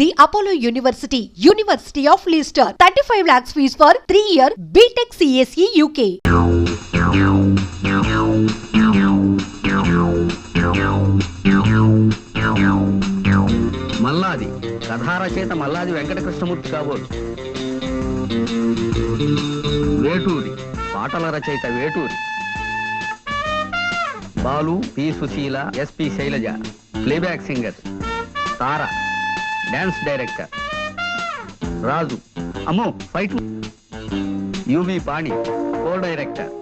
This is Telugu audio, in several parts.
The Apollo University, University of Leicester. 35 lakhs fees for 3-year BTech CSE UK. Malladi కథారచయిత Malladi Venkatakrishnamurthy కాబోలు. వేటూరి పాటల రచయిత Veturi. Balu P Susheela, SP Shailaja playback singer. Tara dance director. Raju అమ్మో fight. U V Pani co director.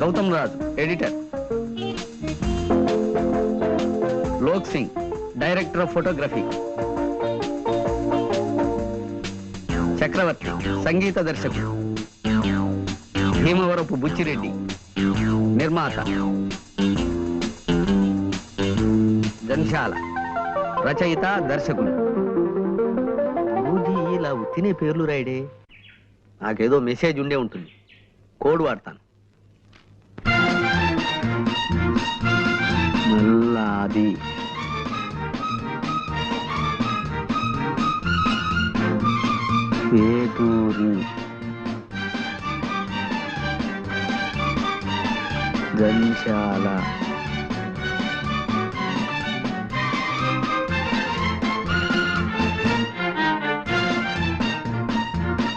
Gautam Raju editor. Lok Singh director of photography. Chakravarthy సంగీత దర్శకుడు. భీమవరపు బుచ్చిరెడ్డి నిర్మాత. జంశాల రచయిత దర్శకుడు. ఇలా ఉత్తినే పేర్లు రాయడే, నాకేదో మెసేజ్ ఉండే ఉంటుంది. కోడ్ వాడతాను. మల్లాది వేటూరి జంశాల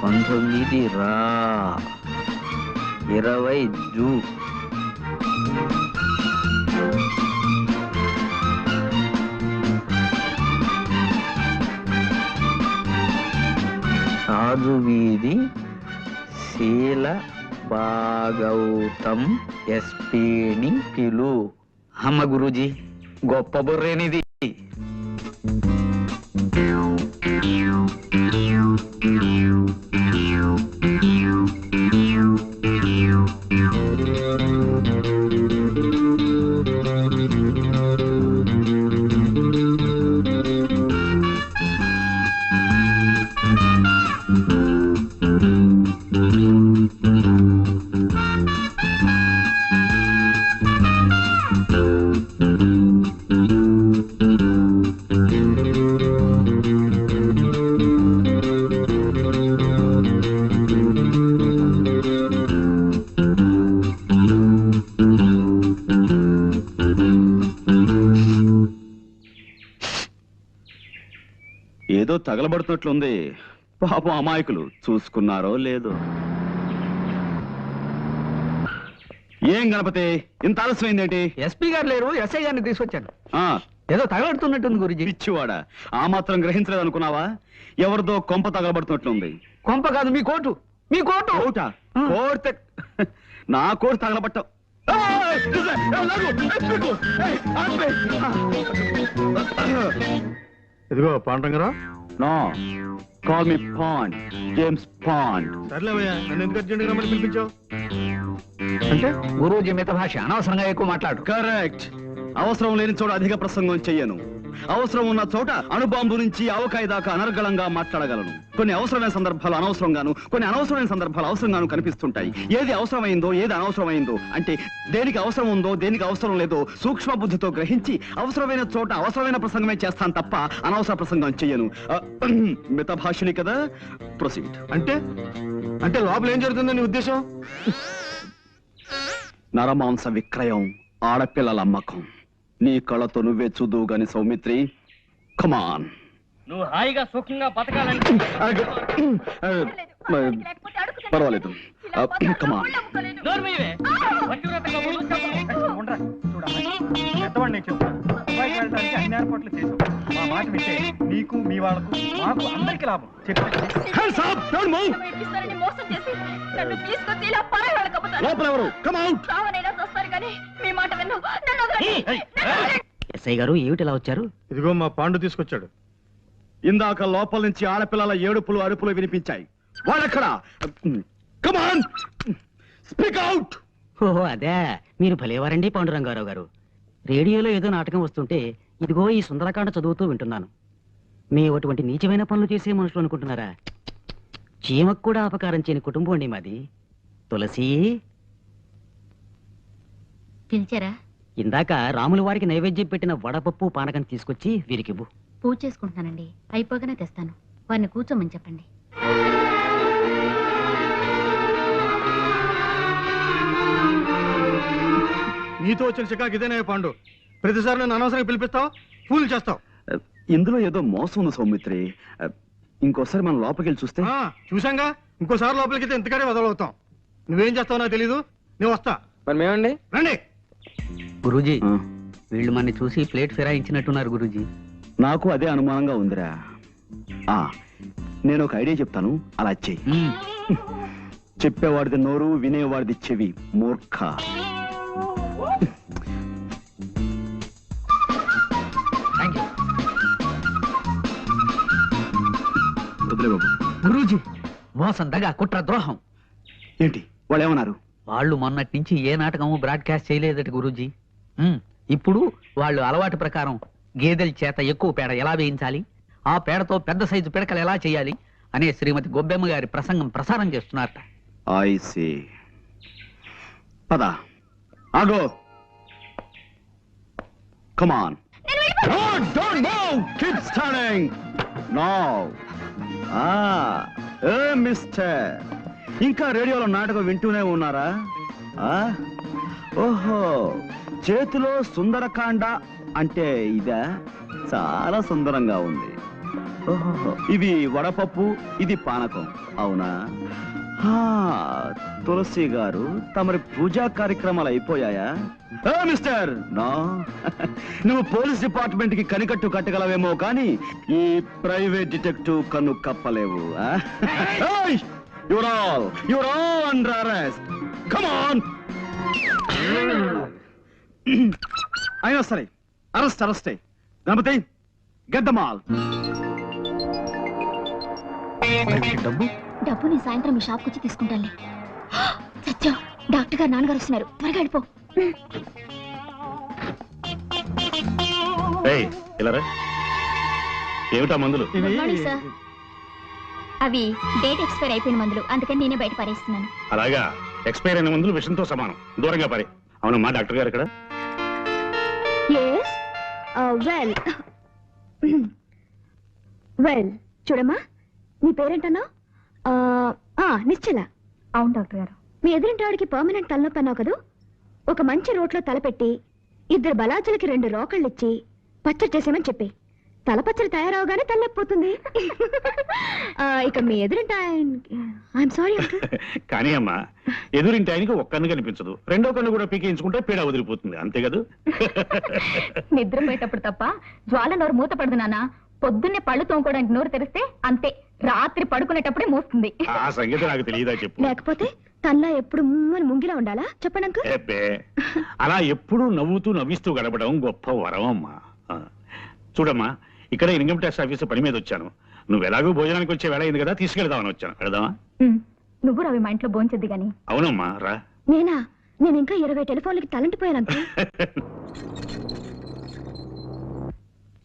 పంతొమ్మిది రా 20 జూ. రాజు వీధి శీల భాగౌతం ఎస్పీని పిలు. అమ్మ గురూజీ గొప్ప బుర్రేనిది. ఏదో తగలబడుతున్నట్లుంది. పాపం అమాయకులు చూసుకున్నారో లేదో. ఏం గణపతి ఇంత ఆలస్యమైందేంటి? ఎస్పీ గారు లేరు, ఎస్ఐ గారిని తీసుకొచ్చాను. ఆ ఏదో తగలబడుతున్నట్టుంది గురుజీ. పిచ్చివాడా, ఆ మాత్రం గ్రహించలేదు అనుకున్నావా? ఎవరిదో కొంప తగలబడుతున్నట్లుంది. కొంప కాదు, మీ కోటు. మీ కోటు. కోట కోర్త నా కోటు తగలబట్ట. ఇదిగో Pandrangarao. No call me Pond, James Pond. సర్లేవయ్యా, నన్ను ఎందుకు అర్జెంట్గా రమ్మని పిలిపించావు? అంటే గురూజీ మిత భాష అనవసరంగా ఎక్కువ మాట్లాడు. కరెక్ట్. అవసరం లేని చోట అధిక ప్రసంగం చెయ్యను. అవసరం ఉన్న చోట అణుబాంబు నుంచి ఆవకాయ దాకా అనర్గళంగా మాట్లాడగలను. కొన్ని అవసరమైన సందర్భాలు అనవసరంగాను, కొన్ని అనవసరమైన సందర్భాలు అవసరంగాను కనిపిస్తుంటాయి. ఏది అవసరమైందో ఏది అనవసరమైందో, అంటే దేనికి అవసరం ఉందో దేనికి అవసరం లేదో సూక్ష్మ బుద్ధితో గ్రహించి అవసరమైన చోట అవసరమైన ప్రసంగమే చేస్తాను తప్ప అనవసర ప్రసంగం చెయ్యను. మిత భాషని కదా. ప్రొసీడ్. అంటే లోపల ఏం జరుగుతుందని ఉద్దేశం? నరమాంస విక్రయం, ఆడపిల్లల అమ్మకం. నీ కళ్ళతో నువ్వే చూదువు గాని సౌమిత్రి. కమాన్. నువ్వు హాయిగా సుఖంగా బతకాలని. పర్వాలేదు. కమాన్. అన్ని ఏర్పాట్లు చేసాం. మా మాట వింటే నీకు మీ వాళ్ళకు మాకు అందరికి లాభం. ఎస్ఐ గారు ఏమిటి ఇలా వచ్చారు? ఇదిగో మా పాండు తీసుకొచ్చాడు. ఇందాక లోపల నుంచి ఆడపిల్లల ఏడుపులు అరుపులు వినిపించాయి. వాళ్ళెక్కడా? Come on speak out. ఓహో అదే, మీరు భలేవారండి పాండురంగారావు గారు. రేడియోలో ఏదో నాటకం వస్తుంటే ఇదిగో ఈ సుందరకాండ చదువుతూ వింటున్నాను. మేము అటువంటి నీచమైన పనులు చేసే మనుషులు అనుకుంటున్నారా? చీమకు కూడా అపకారం చేయని కుటుంబం అండి మాది. తులసి పిలిచారా? ఇందాక రాముల వారికి నైవేద్యం పెట్టిన వడపప్పు పానకం తీసుకొచ్చి వీరికివ్వు. పూజ చేసుకుంటున్నానండి, అయిపోగానే తెస్తాను. వారిని కూర్చోమని చెప్పండి. నీతో వచ్చిన చికాకు ఇదేనే పాండు. ప్రతిసారి నన్ను అనవసరంగా పిలిపిస్తావు, ఫూల్ చేస్తావు. ఇందులో ఏదో మోసం ఉంది సౌమిత్రి. ఇంకోసారి మనం లోపలికి వెళ్ళి చూస్తే. చూసాంగా, ఇంకోసారి లోపలికి అయితే ఇంతకాడే వదలవుతాం. నువ్వేం చేస్తావు నాకు తెలీదు, నేను వస్తా. మరి మేమండి? రండి. గురూజీ, వీళ్ళు మనని చూసి ప్లేట్ ఫిరాయించినట్టున్నారు గురూజీ. నాకు అదే అనుమానంగా ఉందిరా. నేను ఒక ఐడియా చెప్తాను, అలా చెయ్యి. చెప్పేవాడిది నోరు, వినేవాడిది చెవి. మూర్ఖ. వదిలే బాబు. గురూజీ, మోసం, దగా, కుట్ర, ద్రోహం. ఏంటి వాళ్ళు ఏమన్నారు? వాళ్ళు మొన్నటి నుంచి ఏ నాటకము బ్రాడ్కాస్ట్ చేయలేదట గురూజీ. ఇప్పుడు వాళ్ళు అలవాటు ప్రకారం గేదెల చేత ఎక్కువ పేడ ఎలా వేయించాలి, ఆ పేడతో పెద్ద సైజు పిడకలు ఎలా చేయాలి అనే శ్రీమతి గొబ్బెమ్మ గారి ప్రసంగం ప్రసారం చేస్తున్నారట. I see. పద. ఆగో. Come on. Don't move. Keep standing. Now. Mister, ఇంకా రేడియోలో నాటకం వింటూనే ఉన్నారా? ఓహో, చేతిలో సుందరకాండ అంటే ఇదా? చాలా సుందరంగా ఉంది. ఓహో, ఇవి వడపప్పు, ఇది పానకం, అవునా? తులసి గారు, తమరి పూజా కార్యక్రమాలు అయిపోయాయా? Mister, no. నువ్వు పోలీస్ డిపార్ట్మెంట్ కి కనికట్టు కట్టగలవేమో కానీ ఈ ప్రైవేట్ డిటెక్టివ్ కన్ను కప్పలేవు. You're all under arrest. Come on. అయినా సరే, అరెస్టే. Ganapati, get them all. డబ్బు నేను సాయంత్రం మీ షాప్కి వచ్చి తీసుకుంటానులే. సత్యం, డాక్టర్ గారు నాన్నగారు వస్తున్నారు, త్వరగా వెళ్ళిపో. ఏమిటా మందులు? సార్, అవి డేట్ ఎక్స్పైర్ అయిపోయిన మందులు, అందుకని నేనే బయట పారేస్తున్నాను. అలాగా? ఎక్స్పైర్ అయిన మందులు విషంతో సమానం, దూరంగా పారే. అవునమ్మా, డాక్టర్ గారు ఇక్కడ? వెల్ చూడమ్మా, నీ పేరేంటన్నా? నిశ్చల. అవును డాక్టర్ గారు. మీ ఎదురింటాడికి పర్మనెంట్ తలనొప్పి అన్నావు కదా, ఒక మంచి రోట్లో తలపెట్టి 2 బలాజులకి 2 రోకళ్ళు ఇచ్చి పచ్చడి చేసేమని చెప్పి తలపచ్చడి తయారవగానే తలనొప్పిపోతుంది. ఇక మీ ఎదురింటి ఐఎమ్ సారీ కానీ అమ్మా, ఎదురింటి ఆయనకి ఒక్క కన్ను కనిపించదు, రెండో కన్ను కూడా పీకించుకుంటే పీడ వదిలిపోతుంది, అంతే కదా? నిద్రపోయేటప్పుడు తప్ప జ్వాల నోరు మూత పడదు నాన్న. పొద్దున్నే పళ్ళు తోముకోవడానికి నోరు తెరిస్తే అంతే, రాత్రి పడుకునేటప్పుడే మూస్తుంది. ఆ సంగతి నాకు తెలియదా చెప్పు. లేకపోతే తనలా ఎప్పుడు ముంగిలా ఉండాలా చెప్పండి. అలా ఎప్పుడు నవ్వుతూ నవ్విస్తూ గడపడం గొప్ప వరం అమ్మా. చూడమ్మా, ఇక్కడ ఇన్కమ్ ట్యాక్స్ ఆఫీస్ పని మీద వచ్చాను. నువ్వు ఎలాగో భోజనానికి వచ్చే వేళ అయింది కదా, తీసుకెళ్దామని వచ్చాను. వెళదామా? నువ్వు రవి మా ఇంట్లో భోంచద్ది గాని. అవునమ్మా, రా. నేనా? నేను ఇంకా 20 టెలిఫోన్లకి తలంటిపోయాను.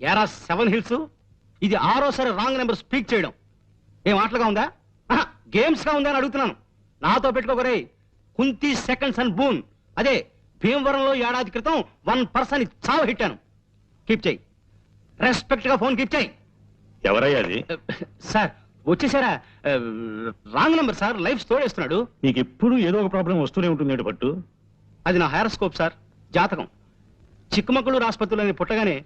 ఏరా 7 హిల్స్, ఇది 6వ రాంగ్ నెంబర్ స్పీక్ చేయడం ఏం ఆటలుగా ఉందా? గేమ్స్ గా ఉందా అని అడుగుతున్నాను. నాతో పెట్టుకోకరే. కుంతి సెకండ్స్ అండ్ బూన్, అదే భీమవరంలో ఏడాది క్రితం 1 పర్సన్ చావు హిట్టాను. కీప్ చేయి, రెస్పెక్ట్ గా ఫోన్ కీప్ చేయి. ఎవరయ్యా అది? సార్ వచ్చేసారా? రాంగ్ నెంబర్ సార్, లైఫ్ తోడేస్తున్నాడు. నీకు ఎప్పుడు ఏదో ఒక ప్రాబ్లం వస్తూనే ఉంటుంది పట్టు. అది నా హైరోస్కోప్ సార్, జాతకం. చిక్కమక్కళూరు ఆసుపత్రిలోని పుట్టగానే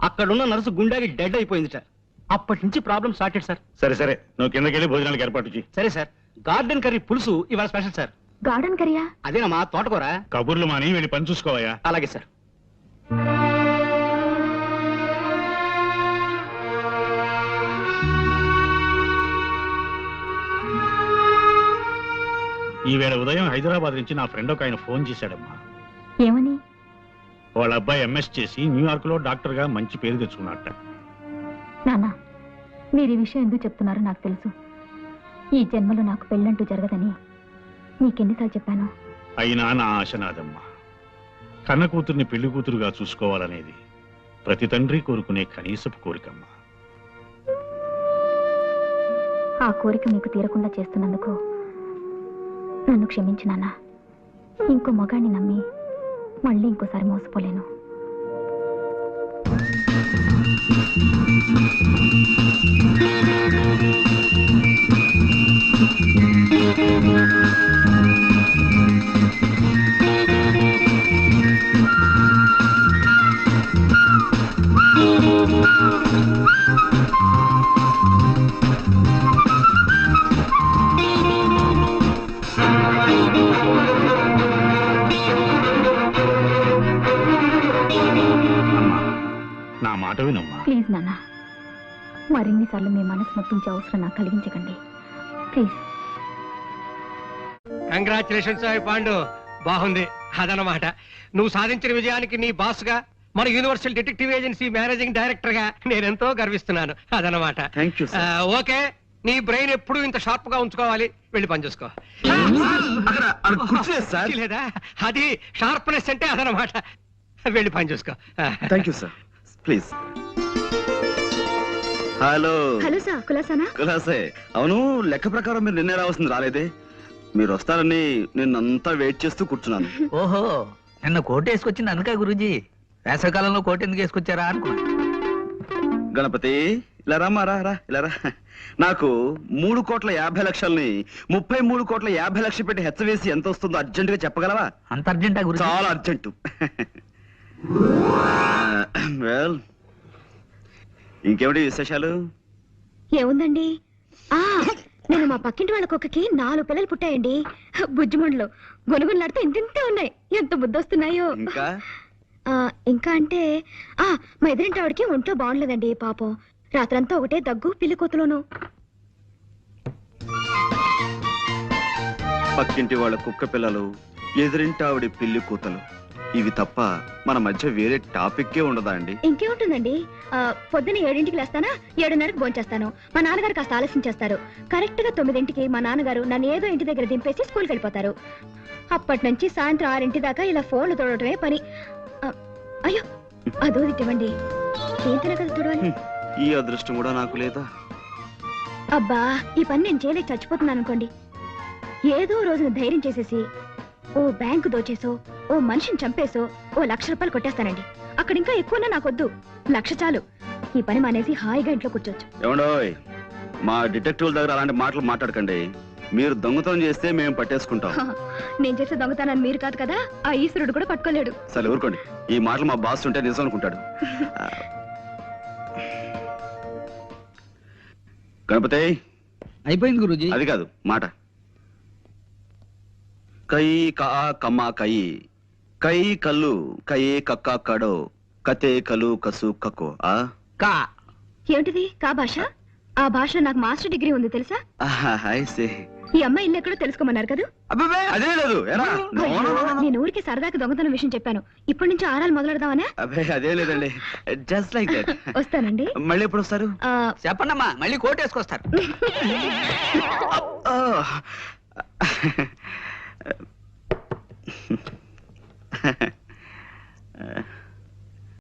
అక్కడున్న నర్సు గుండెకి డెడ్ అయిపోయింది సార్. అప్పటి నుంచి ప్రాబ్లం స్టార్టెడ్ సార్. సరే, నువ్వు కిందకి వెళ్ళి భోజనాలకు ఏర్పాటు చేయి. సరే సార్. గార్డెన్ కర్రీ పులుసు ఇవాళ స్పెషల్ సార్. గార్డెన్ కర్రీయా? అదేనమ్మా, తోటకూర. కబుర్లు మాని వెళ్ళి పని చూసుకోవయ్యా. అలాగే సార్. ఈవేళ ఉదయం హైదరాబాద్ నుంచి నా ఫ్రెండ్ ఒక ఆయన ఫోన్ చేశాడమ్మా. ఏమని? వాళ్ళ అబ్బాయి ఎంఎస్ చేసి న్యూయార్క్ లో డాక్టర్ గా మంచి పేరు తెచ్చుకున్నట్ట. నాన్న, మీరు ఈ విషయం ఎందుకు చెప్తున్నారో నాకు తెలుసు. ఈ జన్మలో నాకు పెళ్ళంటూ జరగదని నీకెన్నిసార్లు చెప్పాను. అయినా నా ఆశ నాదమ్మా. కన్న కూతుర్ని పెళ్లి కూతురుగా చూసుకోవాలనేది ప్రతి తండ్రి కోరుకునే కనీసపు కోరికమ్మా. ఆ కోరిక మీకు తీరకుండా చేస్తున్నందుకు నన్ను క్షమించు నాన్న. ఇంకో మగాన్ని నమ్మి మళ్ళీ ఇంకోసారి మోసపోలేను. నా మాట వినమ్మా. ప్లీజ్ నాన్న, మరిన్నిసార్లు మీ మనసు నొప్పించే అవసరం నాకు కలిగించకండి ప్లీజ్. కంగ్రాచులేషన్స్ పాండు, బాగుంది. అదనమాట నువ్వు సాధించిన విజయానికి నీ బాస్ గా, మన universal detective agency managing director గా నేనెంతో గర్విస్తున్నాను. అదనమాట. Thank you sir. ఓకే, నీ బ్రెయిన్ ఎప్పుడు ఇంత షార్ప్ గా ఉంచుకోవాలి. వెళ్ళి పని చూసుకో. అక్కడ కుర్చీ లేదు సార్. లేదా అది షార్ప్నెస్ అంటే అదనమాట. వెళ్ళి పని చూసుకో. Thank you sir. Please. Hello hello sir, కులాసానా? కులాసే. అవును, లెక్క ప్రకారం మీరు నిన్నే రావాల్సింది రాలేదే. మీరు వస్తారని నిన్నంతా వెయిట్ చేస్తూ కూర్చున్నాను. ఓహో, నిన్న కోట్ వేసుకొచ్చింది అందుకే గురూజీ. వేసవికాలంలో కోట్ ఎందుకు వేసుకొచ్చారా అనుకున్నా. గణపతి, ఇలా రామ్మా, రా రా, ఇలా రా. నాకు 3,50,00,000ని 33,50,00,000 పెట్టి హెచ్చవేసి ఎంత వస్తుందో అర్జెంట్ గా చెప్పగలవా? అంత అర్జెంటా గురూజీ? చాలా అర్జెంటు. వెల్, ఇంకేమిటి విశేషాలు? ఏముందండి, నేను మా పక్కింటి వాళ్ళ కుక్కకి 4 పిల్లలు పుట్టాయండి. బుజ్జిమండలు గొనుగులాడితే ఇంతింతే ఉన్నాయి. ఎంత బుద్ధొస్తున్నాయో. ఇంకా ఇంకా అంటే మా ఎదురింటి ఆవిడకి ఒంట్లో బాగుండలేదండి పాపం. రాత్రంతా ఒకటే దగ్గు, పిల్లి కోతలోను. పక్కింటి వాళ్ళ కుక్క పిల్లలు, ఎదురింటి ఆవిడ పిల్లి కూతలు, ఇవి తప్ప మన మధ్య వేరే టాపిక్కే ఉండదా అండి? ఇంకేముంటుందండి, పొద్దున్న 7ంటికి లేస్తానా, 7:30కి భోంచేస్తాను. మా నాన్నగారు కాస్త ఆలస్యం చేస్తారు. కరెక్ట్ గా 9ంటికి మా నాన్నగారు నన్ను ఏదో ఇంటి దగ్గర దింపేసి స్కూల్కి వెళ్ళిపోతారు. అప్పటి నుంచి సాయంత్రం 6 దాకా ఇలా ఫోన్లు తోడటమే పని. అయ్యో, అదో ఇవ్వండి. ఏంటనే కదా చూడాలి. ఈ అదృష్టం కూడా నాకు లేదా? అబ్బా, ఈ పని నేను చేయలేక చచ్చిపోతున్నాను అనుకోండి. ఏదో రోజున ధైర్యం చేసేసి ఓ బ్యాంకు దోచేసో, ఓ మనిషిని చంపేసో ఓ 1,00,000 రూపాయలు కొట్టేస్తానండి. అక్కడ ఇంకా ఎక్కువనా నాకొద్దు, 1,00,000 చాలు. ఈ పని మానేసి హాయిగా ఇంట్లో కూర్చోవచ్చు. ఏమండోయ్, మా డిటెక్టివ్ దగ్గర అలాంటి మాటలు మాట్లాడకండి. మీరు దొంగతనం చేస్తే మేము పట్టేసుకుంటాం. నేను చేసే దొంగతనాన్ని మీరు కాదు కదా, ఆ ఈశ్వరుడు కూడా పట్టుకోలేడు. సరే ఊరుకోండి. ఈ మాటలు మా బాస్ ఉంటే నిజం అనుకుంటాడు. గణపతి, అయిపోయింది గురూజీ. అది కాదు మాట. కై కా కమ్మ కై, కై కల్లు కై కక్క కడో, కతే కలు కసు కక్కో. కా ఏమిటిది కా భాష? ఆ భాషలో నాకు మాస్టర్ డిగ్రీ ఉంది తెలుసా? ఈ అమ్మాయి ఇల్లు ఎక్కడో తెలుసుకోమన్నారు కదా. అబ్బే అదే లేదు. నేను ఊరికి సరదాకి దొంగతనం విషయం చెప్పాను. ఇప్పటి నుంచి ఆరాలు మొదలెడదామనా? అబ్బే అదే లేదండి, జస్ట్ లైక్ దట్. వస్తానండి. మళ్ళీ ఎప్పుడు వస్తారు? చెప్పండమ్మా, మళ్ళీ కోట్ వేసుకొస్తారు. Oh.